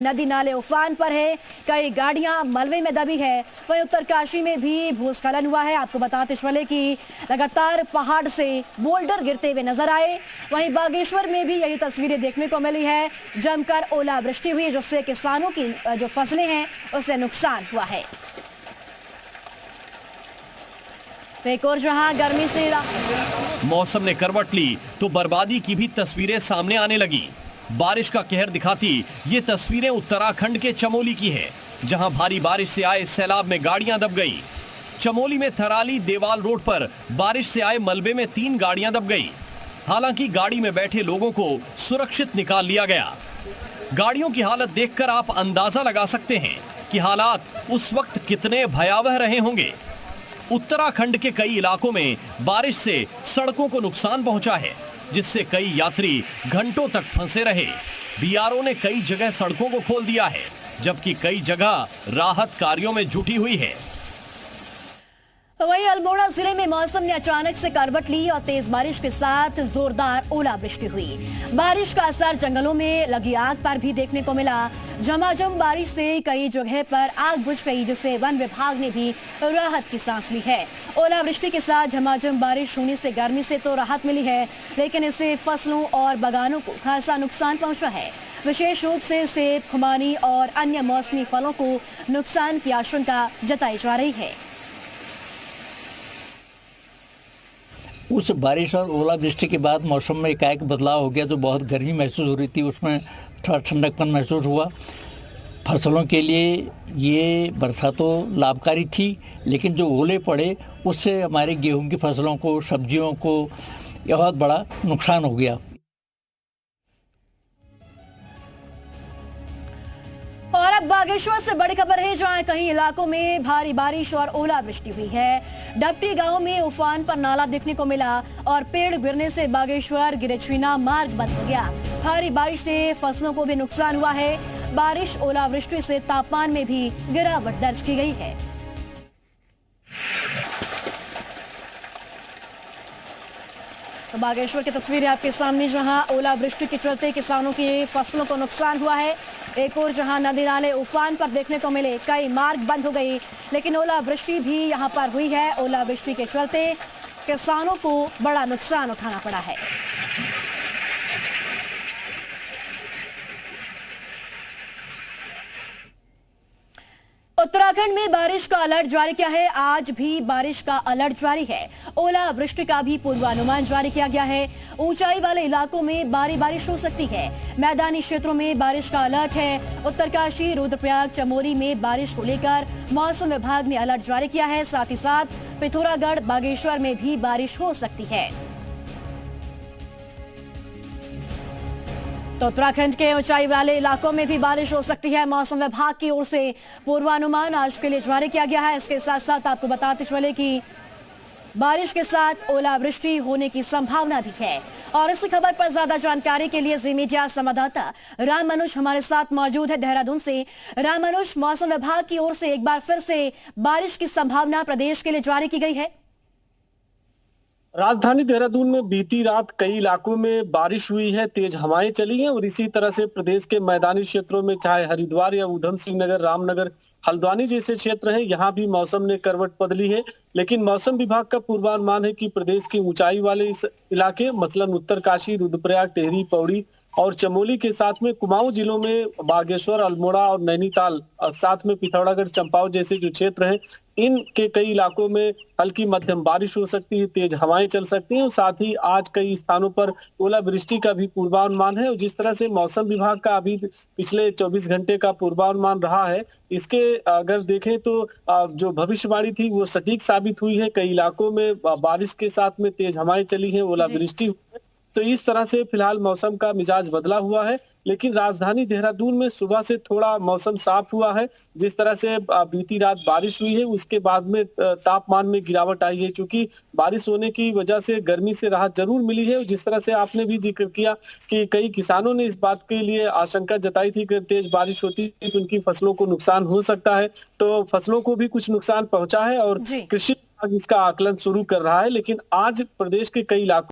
नदी नाले उफान पर है, कई गाड़ियां मलबे में दबी है। वहीं उत्तरकाशी में भी भूस्खलन हुआ है। आपको बताते चले कि लगातार पहाड़ से बोल्डर गिरते हुए नजर आए। वहीं बागेश्वर में भी यही तस्वीरें देखने को मिली है। जमकर ओलावृष्टि हुई जिससे किसानों की जो फसलें हैं उससे नुकसान हुआ है। तो एक और जहां गर्मी से मौसम ने करवट ली तो बर्बादी की भी तस्वीरें सामने आने लगी। बारिश का कहर दिखाती ये तस्वीरें उत्तराखंड के चमोली की है, जहां भारी बारिश से आए सैलाब में गाड़ियां दब गई। चमोली में थराली देवाल रोड पर बारिश से आए मलबे में 3 गाड़ियां दब गई। हालांकि गाड़ी में बैठे लोगों को सुरक्षित निकाल लिया गया। गाड़ियों की हालत देखकर आप अंदाजा लगा सकते हैं कि हालात उस वक्त कितने भयावह रहे होंगे। उत्तराखंड के कई इलाकों में बारिश से सड़कों को नुकसान पहुंचा है, जिससे कई यात्री घंटों तक फंसे रहे। बीआरओ ने कई जगह सड़कों को खोल दिया है, जबकि कई जगह राहत कार्यों में जुटी हुई है। वहीं अल्मोड़ा जिले में मौसम ने अचानक से करवट ली और तेज बारिश के साथ जोरदार ओलावृष्टि हुई। बारिश का असर जंगलों में लगी आग पर भी देखने को मिला। झमाझम बारिश से कई जगह पर आग बुझ गई, जिससे वन विभाग ने भी राहत की सांस ली है। ओलावृष्टि के साथ झमाझम बारिश होने से गर्मी से तो राहत मिली है, लेकिन इससे फसलों और बागानों को खासा नुकसान पहुंचा है। विशेष रूप से सेब, खुमानी और अन्य मौसमी फलों को नुकसान की आशंका जताई जा रही है। उस बारिश और ओलावृष्टि के बाद मौसम में एकाएक बदलाव हो गया, तो बहुत गर्मी महसूस हो रही थी, उसमें थोड़ा ठंडकपन महसूस हुआ। फसलों के लिए ये बरसात तो लाभकारी थी, लेकिन जो ओले पड़े उससे हमारे गेहूं की फसलों को, सब्जियों को बहुत बड़ा नुकसान हो गया। और अब बागेश्वर से बड़ी खबर है, जहां कई इलाकों में भारी बारिश और ओलावृष्टि हुई है। डपटी गांव में उफान पर नाला देखने को मिला और पेड़ गिरने से बागेश्वर गिरिछीना मार्ग बंद हो गया। भारी बारिश से फसलों को भी नुकसान हुआ है। बारिश ओलावृष्टि से तापमान में भी गिरावट दर्ज की गई है। तो बागेश्वर की तस्वीरें आपके सामने, जहां ओलावृष्टि के चलते किसानों की फसलों को नुकसान हुआ है। एक और जहां नदी नाले उफान पर देखने को मिले, कई मार्ग बंद हो गई, लेकिन ओलावृष्टि भी यहां पर हुई है। ओलावृष्टि के चलते किसानों को बड़ा नुकसान उठाना पड़ा है। उत्तराखंड में बारिश का अलर्ट जारी किया है। आज भी बारिश का अलर्ट जारी है। ओलावृष्टि का भी पूर्वानुमान जारी किया गया है। ऊंचाई वाले इलाकों में भारी बारिश हो सकती है। मैदानी क्षेत्रों में बारिश का अलर्ट है। उत्तरकाशी, रुद्रप्रयाग, चमोली में बारिश को लेकर मौसम विभाग ने अलर्ट जारी किया है। साथ ही साथ पिथौरागढ़, बागेश्वर में भी बारिश हो सकती है। तो उत्तराखंड के ऊंचाई वाले इलाकों में भी बारिश हो सकती है। मौसम विभाग की ओर से पूर्वानुमान आज के लिए जारी किया गया है। इसके साथ साथ आपको बताते चले कि बारिश के साथ ओलावृष्टि होने की संभावना भी है। और इस खबर पर ज्यादा जानकारी के लिए जी मीडिया संवाददाता राम मनोज हमारे साथ मौजूद है देहरादून से। राम मनोज, मौसम विभाग की ओर से एक बार फिर से बारिश की संभावना प्रदेश के लिए जारी की गई है। राजधानी देहरादून में बीती रात कई इलाकों में बारिश हुई है, तेज हवाएं चली हैं और इसी तरह से प्रदेश के मैदानी क्षेत्रों में, चाहे हरिद्वार या उधम सिंह नगर, रामनगर, हल्द्वानी जैसे क्षेत्र हैं, यहाँ भी मौसम ने करवट बदली है। लेकिन मौसम विभाग का पूर्वानुमान है कि प्रदेश की ऊंचाई वाले इस इलाके, मसलन उत्तरकाशी, रुद्रप्रयाग, टेहरी, पौड़ी और चमोली के साथ में कुमाऊं जिलों में बागेश्वर, अल्मोड़ा और नैनीताल और साथ में पिथौरागढ़, चंपावत जैसे जो क्षेत्र हैं, इनके कई इलाकों में हल्की मध्यम बारिश हो सकती है, तेज हवाएं चल सकती हैं और साथ ही आज कई स्थानों पर ओलावृष्टि का भी पूर्वानुमान है। और जिस तरह से मौसम विभाग का अभी पिछले 24 घंटे का पूर्वानुमान रहा है, इसके अगर देखें तो जो भविष्यवाणी थी वो सटीक साबित हुई है। कई इलाकों में बारिश के साथ में तेज हवाएं चली है, ओलावृष्टि हुई है। तो इस तरह से फिलहाल मौसम का मिजाज बदला हुआ है। लेकिन राजधानी देहरादून में सुबह से थोड़ा मौसम साफ हुआ है। जिस तरह से बीती रात बारिश हुई है, उसके बाद में तापमान में गिरावट आई है। क्योंकि बारिश होने की वजह से गर्मी से राहत जरूर मिली है। जिस तरह से आपने भी जिक्र किया कि कई किसानों ने इस बात के लिए आशंका जताई थी कि तेज बारिश होती है तो उनकी फसलों को नुकसान हो सकता है। तो फसलों को भी कुछ नुकसान पहुंचा है और कृषि विभाग इसका आकलन शुरू कर रहा है। लेकिन आज प्रदेश के कई इलाकों